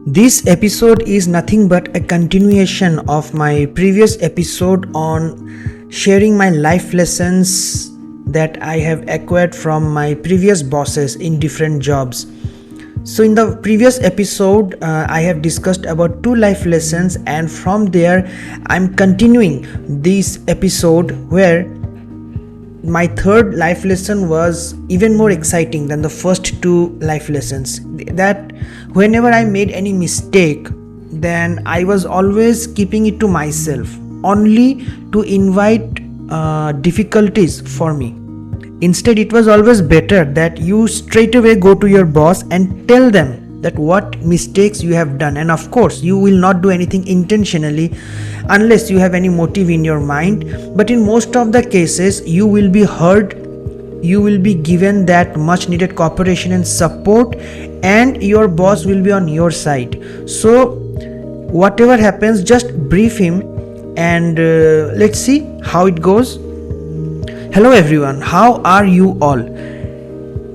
This episode is nothing but a continuation of my previous episode on sharing my life lessons that I have acquired from my previous bosses in different jobs. So in the previous episode, I have discussed about 2 life lessons, and from there I'm continuing this episode where my third life lesson was even more exciting than the first 2 life lessons. That whenever I made any mistake, then I was always keeping it to myself, only to invite difficulties for me. Instead, it was always better that you straight away go to your boss and tell them that what mistakes you have done. And of course, you will not do anything intentionally unless you have any motive in your mind. But in most of the cases, you will be heard, you will be given that much needed cooperation and support, and your boss will be on your side. So whatever happens, just brief him and let's see how it goes. Hello everyone, how are you all?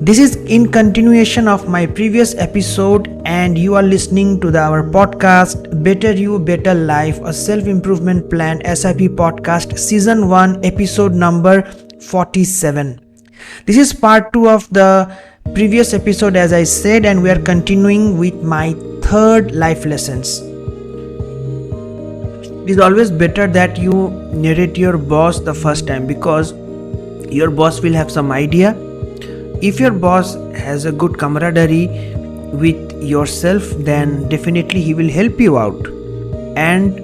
This is in continuation of my previous episode, and you are listening to our podcast Better You, Better Life, a self-improvement plan SIP podcast, season 1, episode number 47. This is part 2 of the previous episode, as I said, and we are continuing with my third life lessons. It is always better that you narrate your boss the first time, because your boss will have some idea. If your boss has a good camaraderie with yourself, then definitely he will help you out, and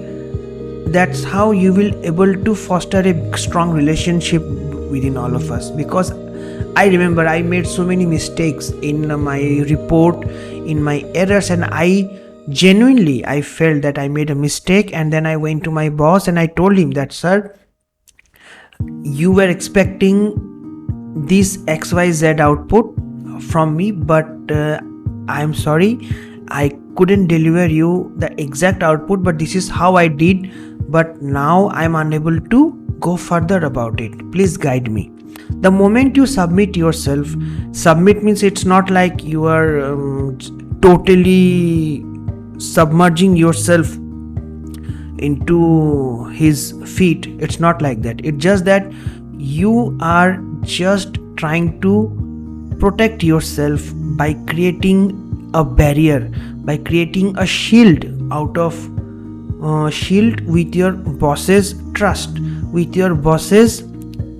that's how you will able to foster a strong relationship within all of us. Because I remember I made so many mistakes in my report, in my errors, and I felt that I made a mistake, and then I went to my boss and I told him that, sir, you were expecting this XYZ output from me, but I'm sorry, I couldn't deliver you the exact output, but this is how I did, but now I'm unable to go further about it. Please guide me. The moment you submit yourself, submit means it's not like you are totally submerging yourself into his feet. It's not like that. It's just that you are just trying to protect yourself by creating a barrier, by creating a shield out of shield with your boss's trust, with your boss's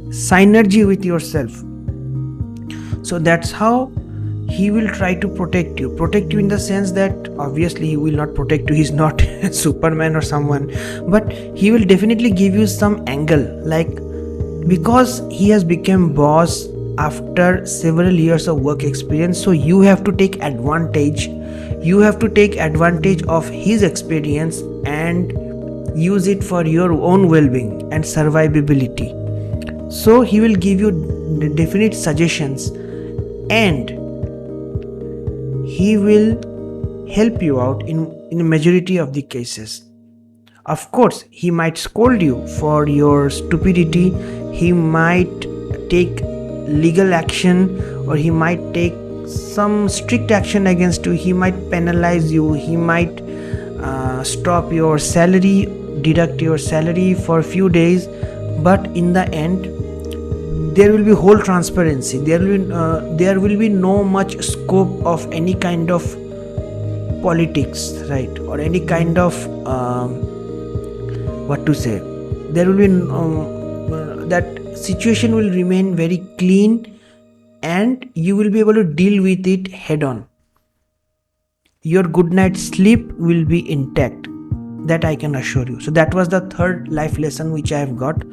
synergy with yourself. So that's how he will try to protect you in the sense that obviously he will not protect you, he's not Superman or someone, but he will definitely give you some angle, like, because he has become boss after several years of work experience, so you have to take advantage of his experience and use it for your own well-being and survivability. So he will give you definite suggestions, and he will help you out in a majority of the cases. Of course, he might scold you for your stupidity, he might take legal action, or he might take some strict action against you, he might penalize you, he might stop your salary, deduct your salary for a few days, but in the end, there will be whole transparency. There will be no much scope of any kind of politics, right, or any kind of there will be that situation will remain very clean, and you will be able to deal with it head on. Your good night's sleep will be intact, that I can assure you. So that was the third life lesson which I have got.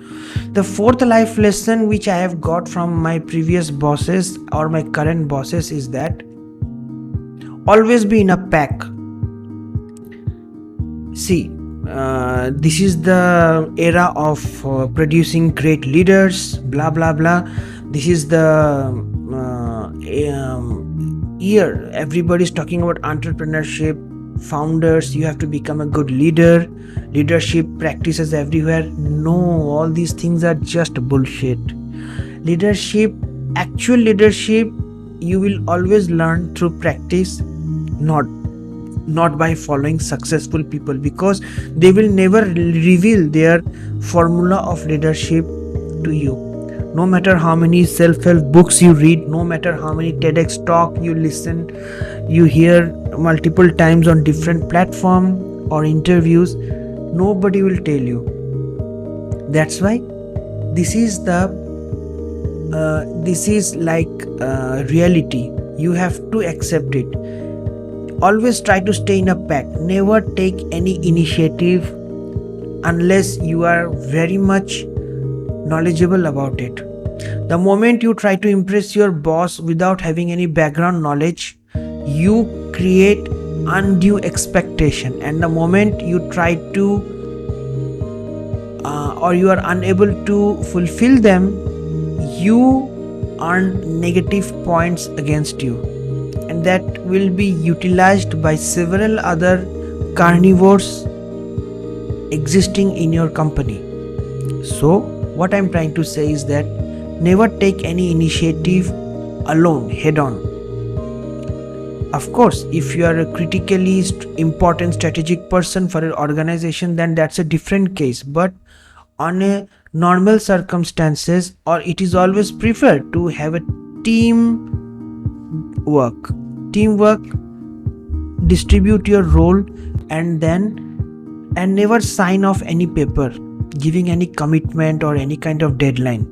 The fourth life lesson which I have got from my previous bosses or my current bosses is that always be in a pack. See, this is the era of producing great leaders, blah blah blah. This is the year everybody's talking about entrepreneurship, founders, you have to become a good leader, leadership practices everywhere. No, all these things are just bullshit. Actual leadership, you will always learn through practice, not not by following successful people, because they will never reveal their formula of leadership to you. No matter how many self-help books you read, no matter how many TEDx talk you listen, you hear multiple times on different platform or interviews, nobody will tell you. That's why this is like reality. You have to accept it. Always try to stay in a pack. Never take any initiative unless you are very much knowledgeable about it. The moment you try to impress your boss without having any background knowledge, you create undue expectation, and the moment you try to or you are unable to fulfill them, you earn negative points against you, and that will be utilized by several other carnivores existing in your company. So what I'm trying to say is that never take any initiative alone, head on. Of course, if you are a critically important strategic person for an organization, then that's a different case. But on a normal circumstances, or it is always preferred to have a teamwork, distribute your role, and never sign off any paper giving any commitment or any kind of deadline,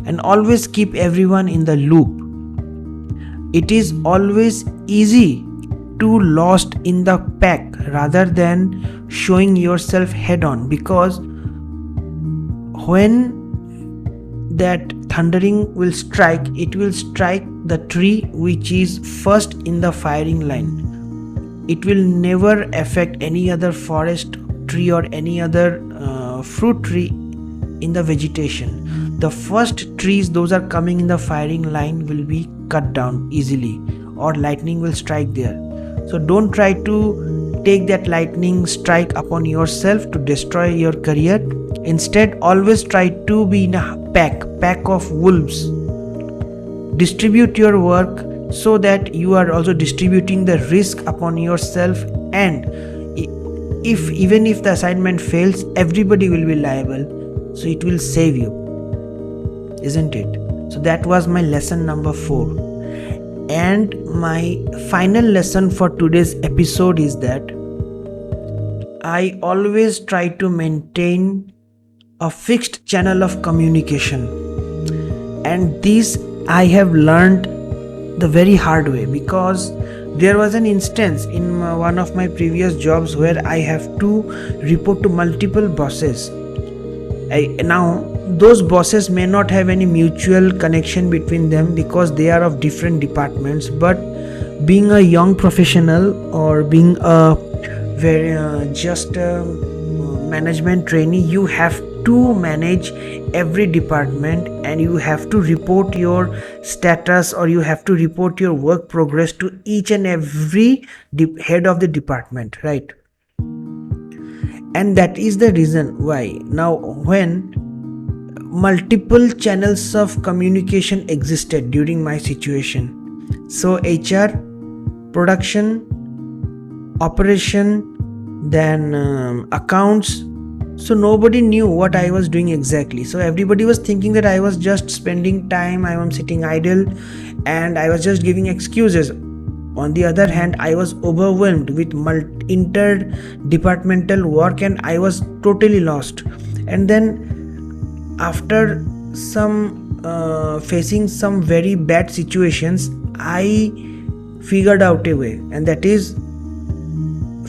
and always keep everyone in the loop. It is always easy to lost in the pack rather than showing yourself head on, because when that thundering will strike, it will strike the tree which is first in the firing line. It will never affect any other forest tree or any other fruit tree in the vegetation. The first trees those are coming in the firing line will be cut down easily, or lightning will strike there. So don't try to take that lightning strike upon yourself to destroy your career. Instead, always try to be in a pack of wolves. Distribute your work so that you are also distributing the risk upon yourself, and even if the assignment fails, everybody will be liable, so it will save you, isn't it? So that was my lesson number 4. And my final lesson for today's episode is that I always try to maintain a fixed channel of communication, and this I have learned the very hard way, because there was an instance in one of my previous jobs where I have to report to multiple bosses. Now those bosses may not have any mutual connection between them because they are of different departments, but being a young professional or being a very management trainee, you have to manage every department, and you have to report your status, or you have to report your work progress to each and every head of the department, right? And that is the reason why now, when multiple channels of communication existed during my situation, so HR, production, operation, then accounts, so nobody knew what I was doing exactly. So everybody was thinking that I was just spending time, I was sitting idle, and I was just giving excuses. On the other hand, I was overwhelmed with interdepartmental work, and I was totally lost. And then after facing some very bad situations, I figured out a way, and that is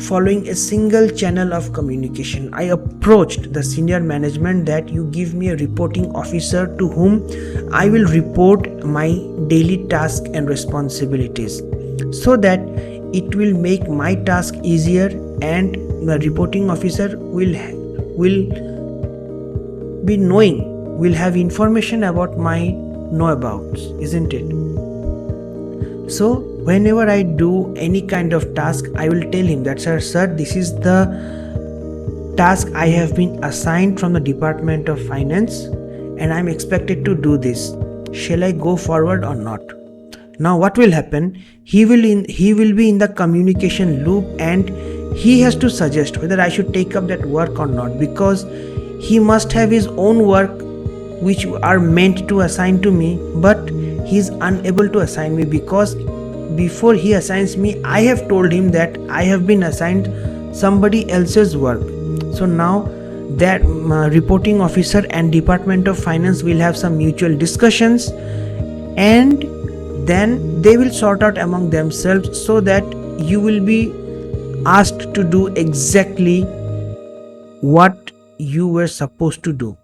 following a single channel of communication. I approached the senior management that you give me a reporting officer to whom I will report my daily task and responsibilities, so that it will make my task easier, and the reporting officer will be knowing, will have information about my know-abouts, isn't it? So whenever I do any kind of task, I will tell him that, sir, this is the task I have been assigned from the Department of Finance, and I'm expected to do this. Shall I go forward or not? Now what will happen? He will be in the communication loop, and he has to suggest whether I should take up that work or not, because he must have his own work which are meant to assign to me, but he is unable to assign me because before he assigns me, I have told him that I have been assigned somebody else's work. So now that reporting officer and Department of Finance will have some mutual discussions, and then they will sort out among themselves, so that you will be asked to do exactly what you were supposed to do,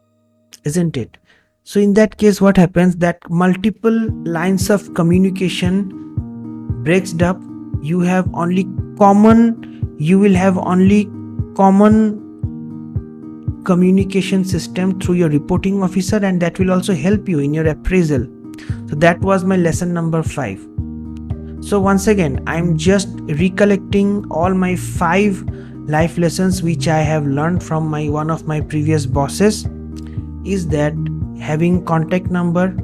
isn't it? So in that case, what happens, that multiple lines of communication breaks up. You will have only common communication system through your reporting officer, and that will also help you in your appraisal. So that was my lesson number 5. So once again, I'm just recollecting all my 5 life lessons which I have learned from one of my previous bosses. Is that having contact number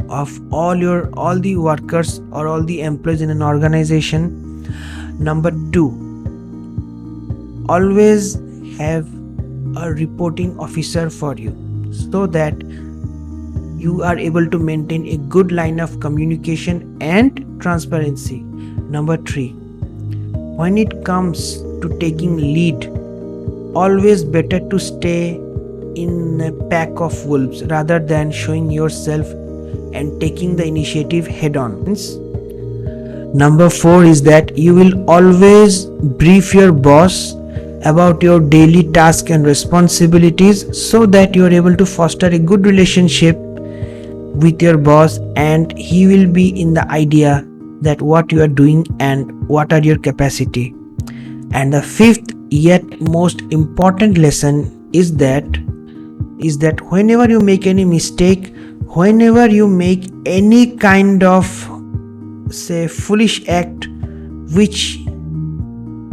of all the workers or all the employees in an organization. Number 2, always have a reporting officer for you, so that you are able to maintain a good line of communication and transparency. Number 3, when it comes to taking lead, always better to stay in a pack of wolves rather than showing yourself and taking the initiative head on. Number 4 is that you will always brief your boss about your daily tasks and responsibilities, so that you are able to foster a good relationship with your boss, and he will be in the idea that what you are doing and what are your capacity. And the 5th yet most important lesson is that whenever you make any mistake, whenever you make any kind of foolish act which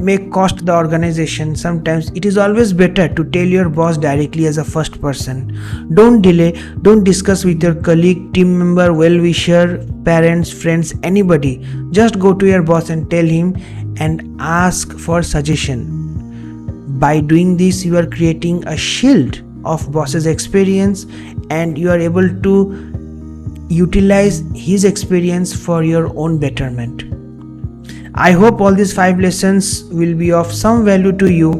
may cost the organization, sometimes it is always better to tell your boss directly as a first person. Don't delay, don't discuss with your colleague, team member, well-wisher, parents, friends, anybody. Just go to your boss and tell him and ask for suggestion. By doing this, you are creating a shield of boss's experience, and you are able to utilize his experience for your own betterment. I hope all these 5 lessons will be of some value to you.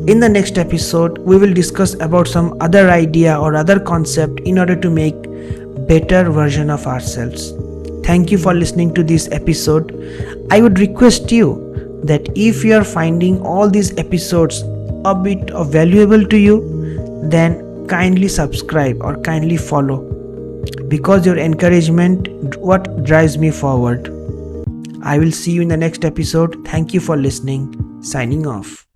In the next episode, we will discuss about some other idea or other concept in order to make better version of ourselves. Thank you for listening to this episode. I would request you that if you are finding all these episodes a bit of valuable to you, then kindly subscribe or kindly follow, because your encouragement what drives me forward. I will see you in the next episode. Thank you for listening. Signing off.